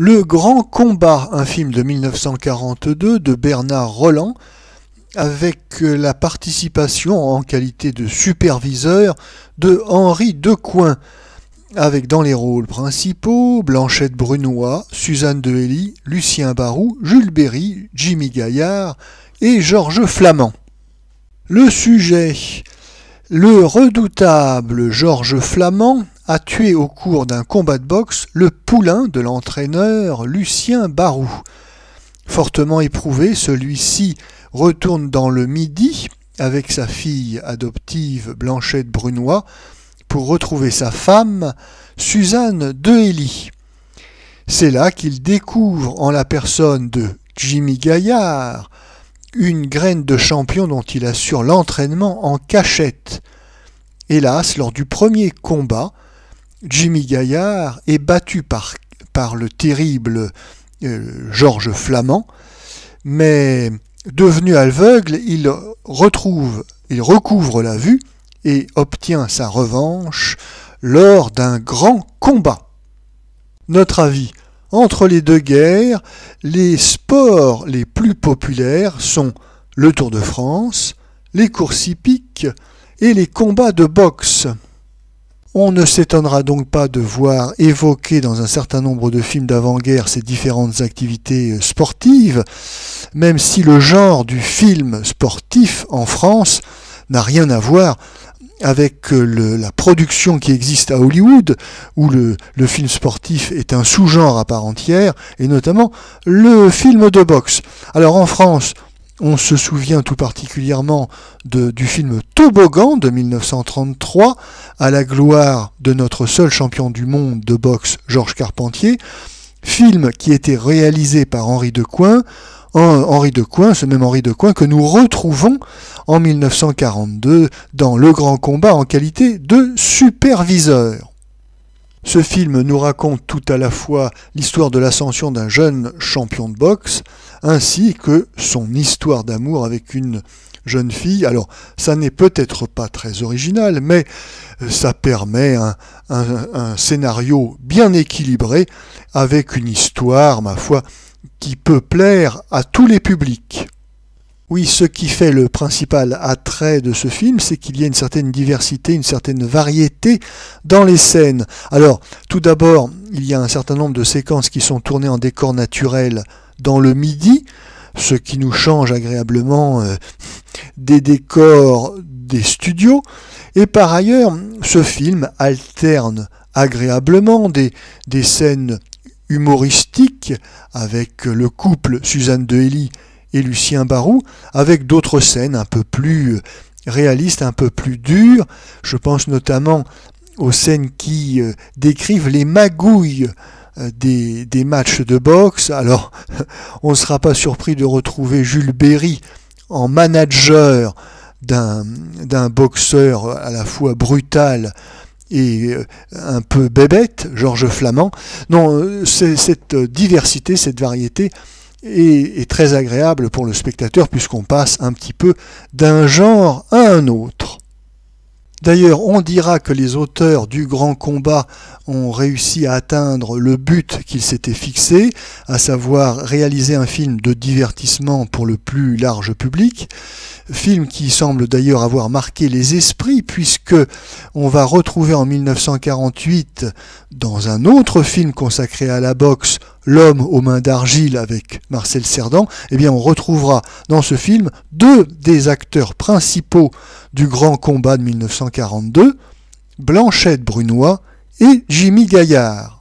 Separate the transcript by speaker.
Speaker 1: Le Grand Combat, un film de 1942 de Bernard Rolland, avec la participation en qualité de superviseur de Henri Decoing, avec dans les rôles principaux Blanchette Brunoy, Suzanne de Hély, Lucien Barou, Jules Berry, Jimmy Gaillard et Georges Flamand. Le sujet: le redoutable Georges Flamand a tué au cours d'un combat de boxe le poulain de l'entraîneur Lucien Barou. Fortement éprouvé, celui-ci retourne dans le Midi avec sa fille adoptive Blanchette Brunoy pour retrouver sa femme Suzanne de Hély. C'est là qu'il découvre en la personne de Jimmy Gaillard une graine de champion dont il assure l'entraînement en cachette. Hélas, lors du premier combat, Jimmy Gaillard est battu par le terrible Georges Flamand, mais devenu aveugle, il recouvre la vue et obtient sa revanche lors d'un grand combat. Notre avis: entre les deux guerres, les sports les plus populaires sont le Tour de France, les courses hippiques et les combats de boxe. On ne s'étonnera donc pas de voir évoquer dans un certain nombre de films d'avant-guerre ces différentes activités sportives, même si le genre du film sportif en France n'a rien à voir avec la production qui existe à Hollywood, où le film sportif est un sous-genre à part entière, et notamment le film de boxe. Alors en France, on se souvient tout particulièrement du film Toboggan de 1933, à la gloire de notre seul champion du monde de boxe, Georges Carpentier, film qui était réalisé par Henri Decoing, ce même Henri Decoing que nous retrouvons en 1942 dans Le Grand Combat en qualité de superviseur. Ce film nous raconte tout à la fois l'histoire de l'ascension d'un jeune champion de boxe, ainsi que son histoire d'amour avec une jeune fille. Alors, ça n'est peut-être pas très original, mais ça permet un scénario bien équilibré, avec une histoire, ma foi, qui peut plaire à tous les publics. Oui, ce qui fait le principal attrait de ce film, c'est qu'il y a une certaine diversité, une certaine variété dans les scènes. Alors, tout d'abord, il y a un certain nombre de séquences qui sont tournées en décor naturel dans le Midi, ce qui nous change agréablement des décors des studios. Et par ailleurs, ce film alterne agréablement des scènes humoristiques avec le couple Suzanne de Hély et Lucien Barou, avec d'autres scènes un peu plus réalistes, un peu plus dures. Je pense notamment aux scènes qui décrivent les magouilles des matchs de boxe. Alors, on ne sera pas surpris de retrouver Jules Berry en manager d'un boxeur à la fois brutal et un peu bébête, Georges Flamand. Non, cette diversité, cette variété est très agréable pour le spectateur, puisqu'on passe un petit peu d'un genre à un autre. D'ailleurs, on dira que les auteurs du Grand Combat ont réussi à atteindre le but qu'ils s'étaient fixé, à savoir réaliser un film de divertissement pour le plus large public, film qui semble d'ailleurs avoir marqué les esprits, puisque on va retrouver en 1948, dans un autre film consacré à la boxe, L'homme aux mains d'argile avec Marcel Cerdan, eh bien on retrouvera dans ce film deux des acteurs principaux du Grand Combat de 1942, Blanchette Brunoy et Jimmy Gaillard.